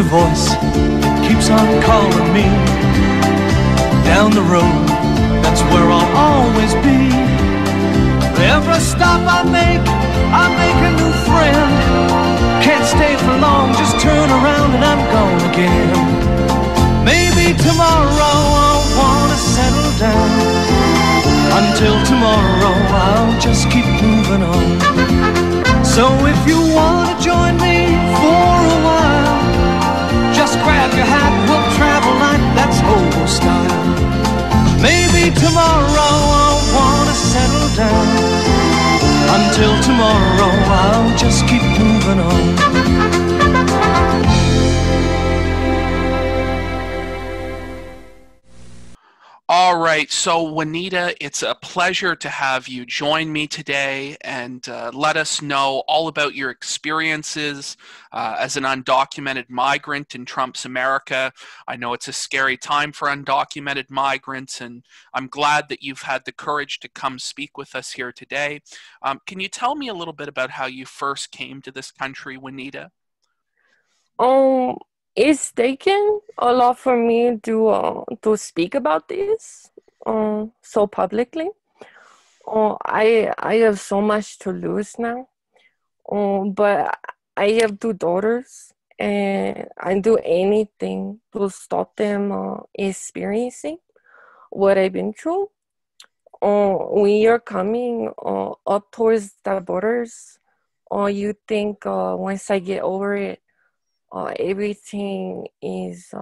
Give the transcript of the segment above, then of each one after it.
your voice, it keeps on calling me. Down the road, that's where I'll always be. Every stop I make a new friend. Can't stay for long, just turn around and I'm gone again. Maybe tomorrow I'll wanna settle down. Until tomorrow I'll just keep moving on. So if you wanna join me for a while, just grab your hat, we'll travel like that's old style. Maybe tomorrow I'll wanna settle down. Until tomorrow I'll just keep moving on. All right, so Juanita, it's a pleasure to have you join me today and let us know all about your experiences as an undocumented migrant in Trump's America. I know it's a scary time for undocumented migrants, and I'm glad that you've had the courage to come speak with us here today. Can you tell me a little bit about how you first came to this country, Juanita? It's taken a lot for me to speak about this so publicly. I have so much to lose now. But I have two daughters, and I do anything to stop them experiencing what I've been through. When you're coming up towards the borders, you think once I get over it, everything is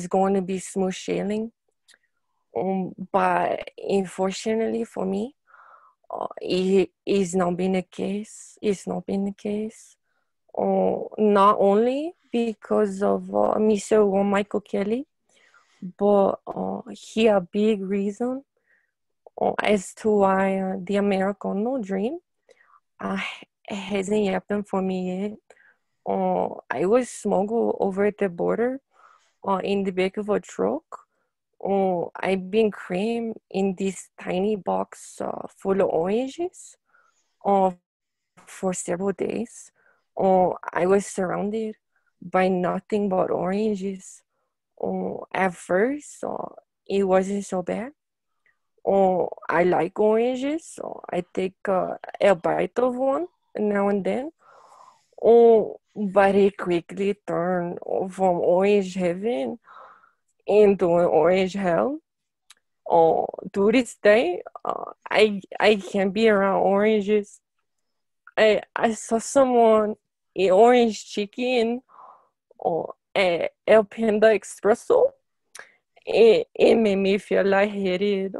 going to be smooth sailing. But unfortunately for me, it is not been the case. It's not been the case. Not only because of Mr. Michael Kelly, but he a big reason as to why the Americano dream hasn't happened for me yet. I was smuggled over the border in the back of a truck. I've been crammed in this tiny box full of oranges for several days. I was surrounded by nothing but oranges. At first, it wasn't so bad. I like oranges, so I take a bite of one now and then. But it quickly turned from orange heaven into an orange hell. To this day, I can't be around oranges. I saw someone eat orange chicken at El Panda Espresso. It made me feel lightheaded.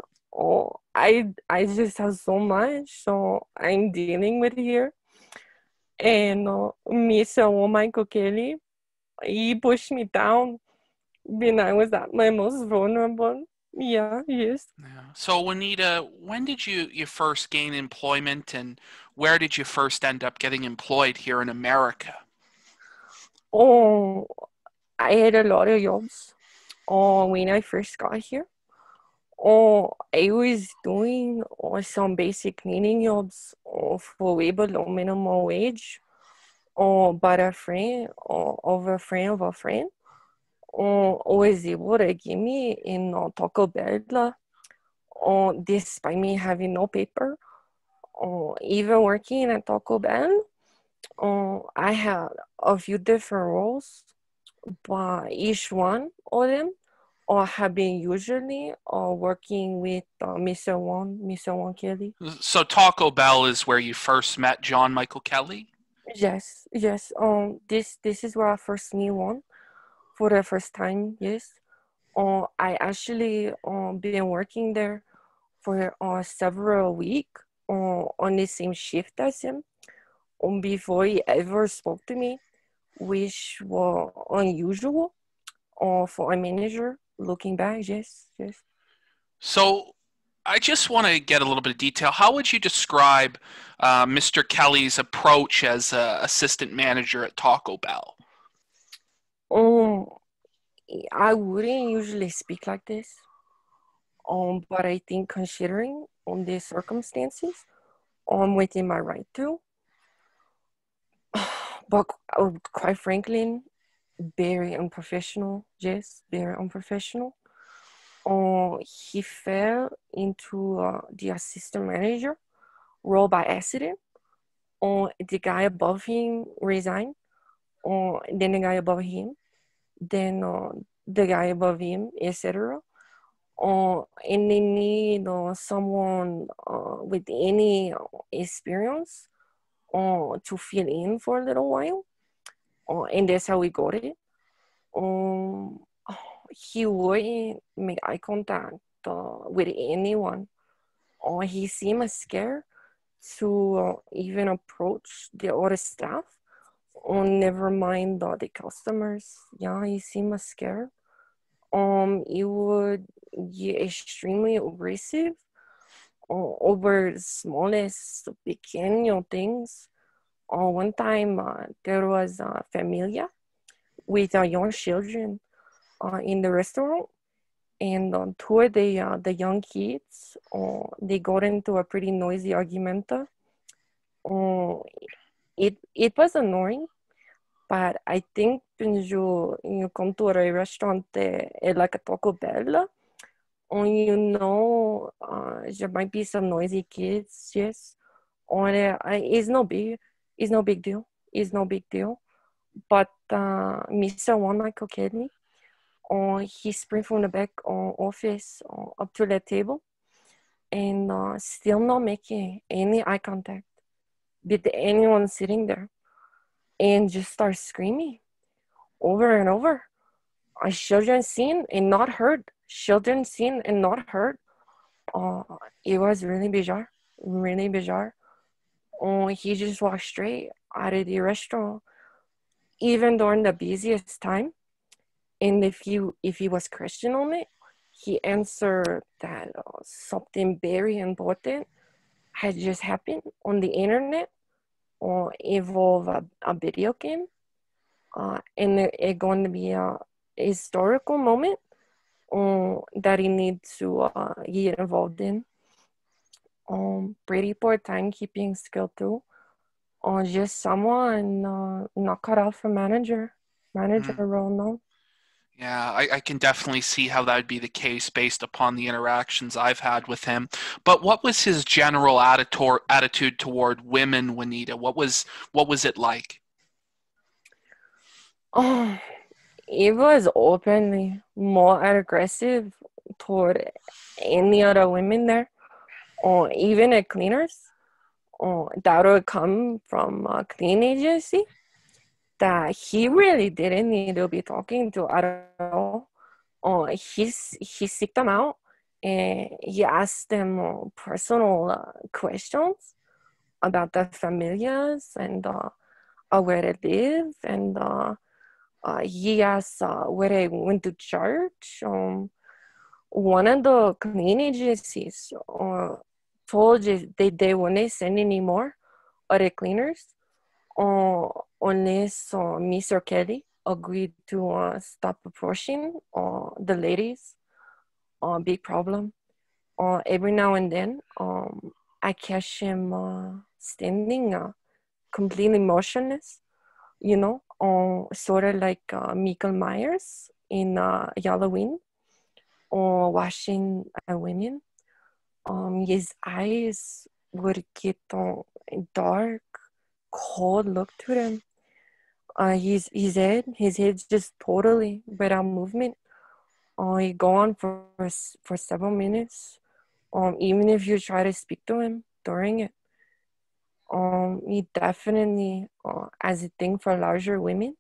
I just have so much, so I'm dealing with here. And Mr. Michael Kelly, he pushed me down when I was at my most vulnerable. Yeah, yes. Yeah. So Juanita, when did you first gain employment, and where did you first end up getting employed here in America? Oh, I had a lot of jobs when I first got here. I was doing some basic cleaning jobs for way below minimum wage. But a friend of a friend of a friend was able to give me in Taco Bell, despite me having no paper. Even working at Taco Bell, I had a few different roles, but each one of them have been usually working with Mr. Juan Kelly. So Taco Bell is where you first met John Michael Kelly? Yes, yes. This is where I first meet one for the first time. Yes. I actually been working there for several weeks on the same shift as him before he ever spoke to me, which was unusual for a manager. Looking back, yes, yes. So I just want to get a little bit of detail. How would you describe Mr. Kelly's approach as assistant manager at Taco Bell? I wouldn't usually speak like this, but I think considering on the circumstances, I'm within my right to. But quite frankly, very unprofessional, just very unprofessional. He fell into the assistant manager role by accident. The guy above him resigned. Then the guy above him, then the guy above him, etc. And they need someone with any experience to fill in for a little while. And that's how we got it. Um, he wouldn't make eye contact with anyone. He seemed scared to even approach the other staff. Never mind the customers. Yeah, he seemed scared. He would get extremely aggressive over the smallest pequeño things. One time there was a familia with young children in the restaurant, and two of the young kids, they got into a pretty noisy argument. It was annoying, but I think when you come to a restaurant like a Taco Bell, there might be some noisy kids, yes. It's no big deal. It's no big deal. But Mr. One Michael Kedney, he sprint from the back office up to the table and still not making any eye contact with anyone sitting there, and just start screaming over and over. Children seen and not heard. Children seen and not heard. It was really bizarre. Really bizarre. He just walked straight out of the restaurant, even during the busiest time. And if he was questioned on it, he answered that something very important had just happened on the internet, or involve a video game, and it's going to be a historical moment that he needs to get involved in. Pretty poor timekeeping skill too. Just someone not cut out for manager role, no. Yeah, I can definitely see how that would be the case based upon the interactions I've had with him. But what was his general attitude toward women, Juanita? What was it like? It was openly more aggressive toward any other women there, or even at cleaners. That would come from a clean agency that he really didn't need to be talking to at all. He seeked them out and he asked them personal questions about their familias and where they live, and he asked where they went to church. One of the cleaning agencies told you they wouldn't send any more other cleaners unless Mr. Kelly agreed to stop approaching the ladies. Big problem. Every now and then, I catch him standing completely motionless, sort of like Michael Myers in Halloween, or watching women. His eyes would get dark, cold look to them. His head just totally without movement. He go on for several minutes. Even if you try to speak to him during it. He definitely has a thing for larger women.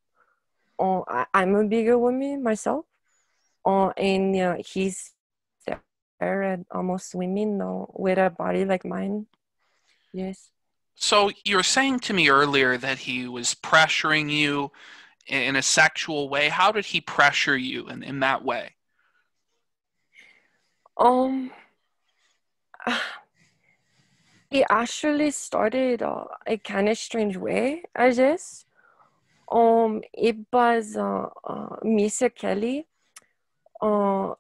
I'm a bigger woman myself. And he's there at almost women with a body like mine. Yes. So you were saying to me earlier that he was pressuring you in a sexual way. How did he pressure you in that way? It actually started a kind of strange way, I guess. It was Mr. Kelly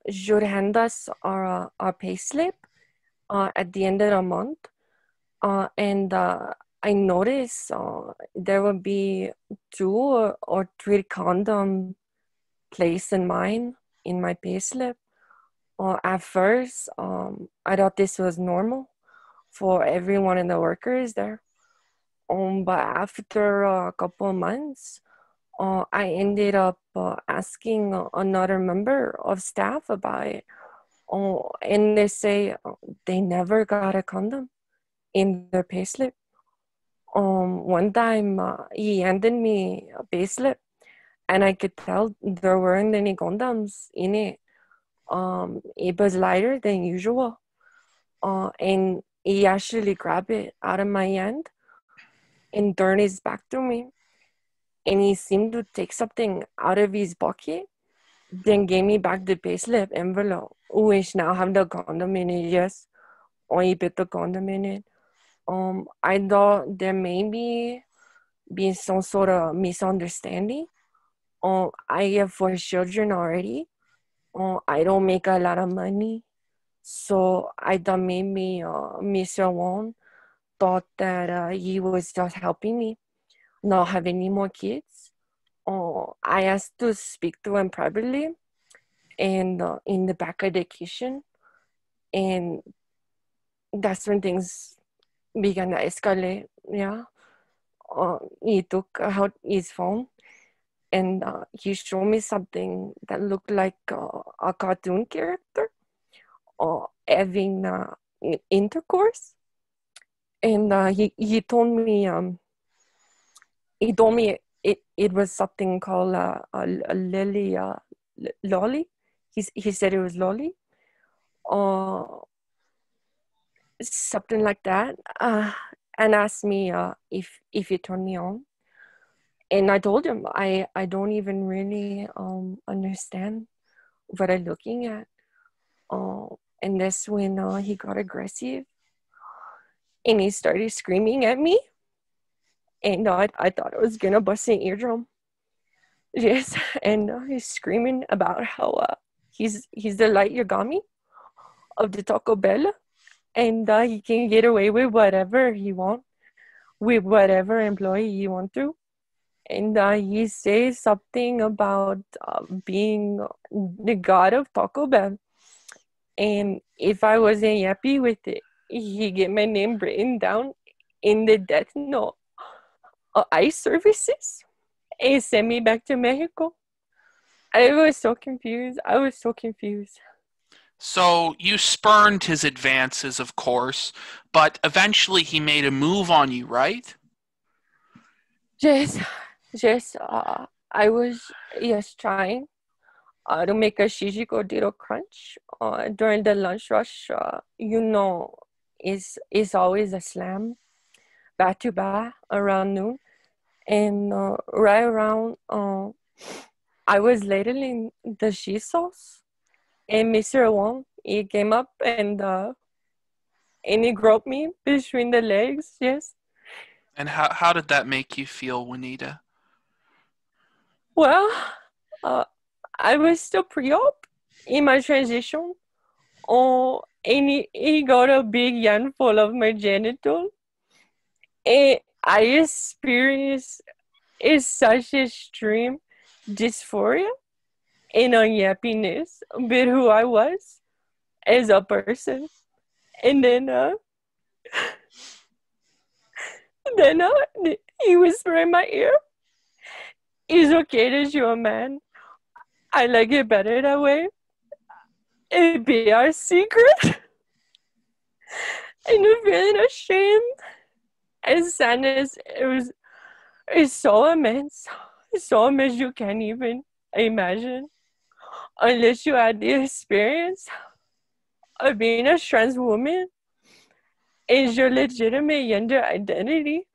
should hand us our payslip at the end of the month. And I noticed there would be 2 or 3 condom placed in mine in my payslip. At first, I thought this was normal for every one of the workers there. But after a couple of months, I ended up asking another member of staff about it. And they say they never got a condom in their payslip. One time he handed me a payslip, and I could tell there weren't any condoms in it. It was lighter than usual. And he actually grabbed it out of my hand and turned his back to me. And he seemed to take something out of his pocket, then gave me back the payslip envelope, which now have the condom in it, yes. Or he put the condom in it. I thought there may be some sort of misunderstanding. I have 4 children already. I don't make a lot of money. So I thought maybe Mr. Wong thought that he was just helping me not have any more kids. I asked to speak to him privately and in the back of the kitchen. And that's when things began to escalate. Yeah. He took out his phone and he showed me something that looked like a cartoon character having intercourse. And he told me it was something called a lily lolly. He said it was lolly. Something like that. And asked me if he turned me on. And I told him I don't even really understand what I'm looking at. And that's when he got aggressive. And he started screaming at me. And I thought I was gonna bust an eardrum. Yes, and he's screaming about how he's the light Yagami of the Taco Bell, and he can get away with whatever he want, with whatever employee he want to. And he says something about being the god of Taco Bell. And if I wasn't happy with it, he get my name written down in the death note. ICE services and sent me back to Mexico. I was so confused. So you spurned his advances, of course, but eventually he made a move on you, right? Yes. I was trying to make a Shishiko Dito crunch during the lunch rush. It's always a slam back to back around noon. And right around, I was ladling the cheese sauce, and Mr. Wong, he came up and he groped me between the legs, yes. And how did that make you feel, Juanita? Well, I was still pre-op in my transition. And he got a big handful of my genital. And I experienced such extreme dysphoria and unhappiness with who I was as a person. And then he whispered in my ear, "It's okay to show a man. I like it better that way. It be our secret." And I'm feeling ashamed and sadness. It's so immense. So immense you can't even imagine unless you had the experience of being a trans woman and your legitimate gender identity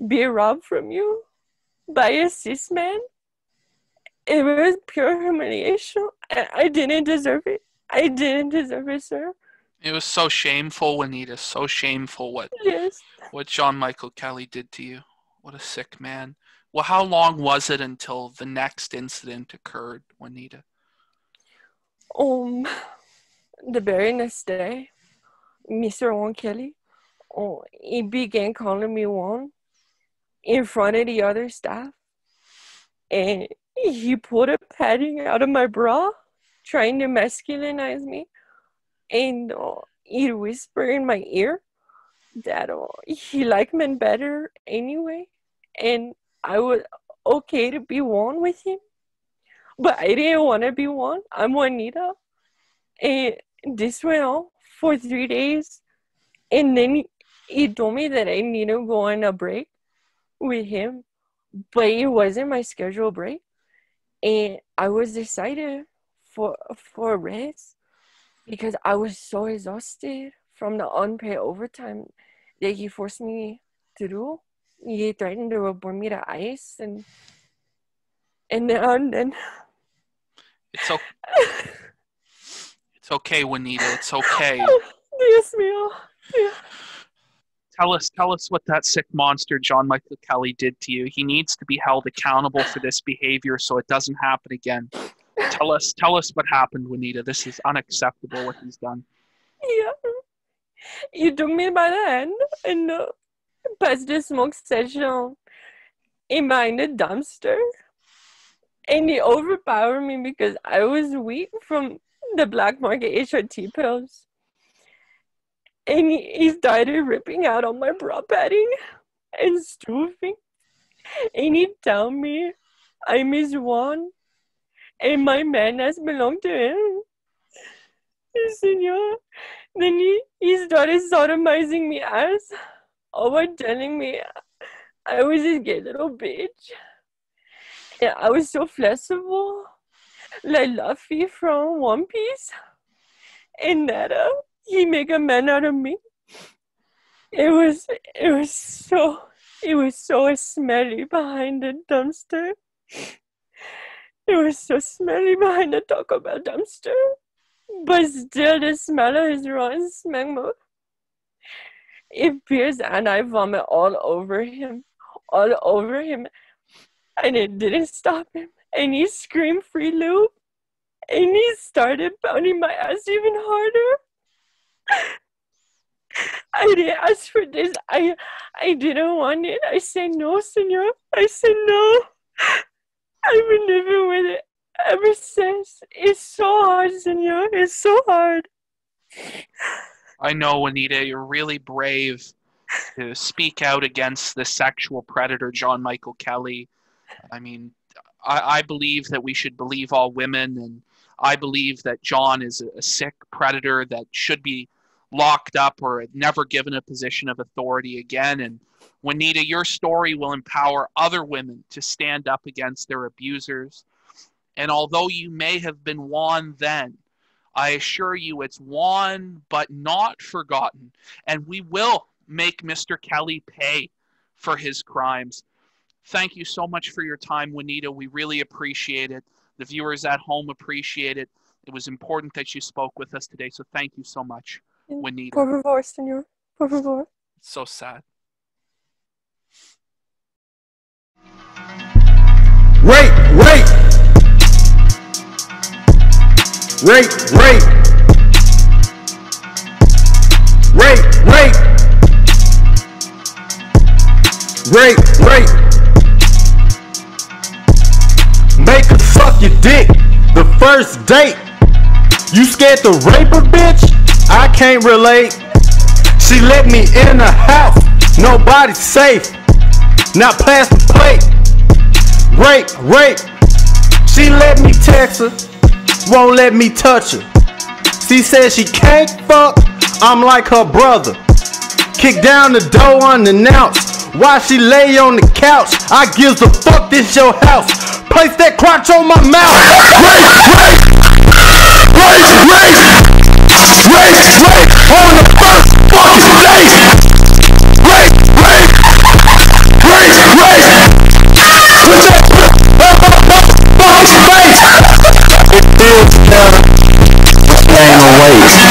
be robbed from you by a cis man. It was pure humiliation. I didn't deserve it. I didn't deserve it, sir. It was so shameful, Juanita. So shameful what John Michael Kelly did to you. What a sick man. Well, how long was it until the next incident occurred, Juanita? The very next day, Mr. Wong Kelly he began calling me Juan in front of the other staff. And he pulled a padding out of my bra, trying to masculinize me. And he'd whisper in my ear that he liked men better anyway. And I was okay to be Juan with him. But I didn't want to be Juan. I'm Juanita. And this went on for 3 days. And then he told me that I need to go on a break with him. But it wasn't my scheduled break. And I was excited for a rest because I was so exhausted from the unpaid overtime that he forced me to do. He threatened to report me to ICE and then It's okay. It's okay, Juanita. It's okay. Dios mío. Yeah. Tell us what that sick monster John Michael Kelly did to you. He needs to be held accountable for this behavior so it doesn't happen again. Tell us what happened, Juanita. This is unacceptable what he's done. Yeah. He took me by the hand and passed the smoke session in behind the dumpster. And he overpowered me because I was weak from the black market HRT pills. And he started ripping out all my bra padding and stoofing. And he told me I'm his one and my man has belonged to him. Senor. Then he started sodomizing me ass. All while telling me I was his gay little bitch. And I was so flexible, like Luffy from One Piece. And that he make a man out of me. It was so smelly behind the dumpster. It was so smelly behind the Taco Bell dumpster. But still the smell of his rotten smegma. It appears and I vomit all over him. And it didn't stop him. And he screamed free lube. And he started pounding my ass even harder. I didn't ask for this. I didn't want it. I said no, senor. I said no. I've been living with it ever since. It's so hard, senor. It's so hard. I know, Juanita, you're really brave to speak out against the sexual predator, John Michael Kelly. I mean, I believe that we should believe all women, and I believe that John is a sick predator that should be locked up or never given a position of authority again. And Juanita, your story will empower other women to stand up against their abusers. And although you may have been won then, I assure you it's won but not forgotten. And we will make Mr. Kelly pay for his crimes. Thank you so much for your time, Juanita. We really appreciate it. The viewers at home appreciate it. It was important that you spoke with us today, so thank you so much, Juanita. Por favor, senor. Por favor. It's so sad. Rape! Rape! Rape! Rape! Rape! Rape! Rape! Rape! Make her suck your dick the first date. You scared to rape her, bitch? I can't relate. She let me in the house, nobody's safe. Now pass the plate. Rape, rape. She let me text her, won't let me touch her. She says she can't fuck, I'm like her brother. Kick down the door unannounced, while she lay on the couch. I gives a fuck, this your house. Place that crotch on my mouth. Rape, rape, rape, rape, rape, rape on the first fucking date. Rape, rape, rape, rape. Put that fucking face. It feels better. It ain't no waste.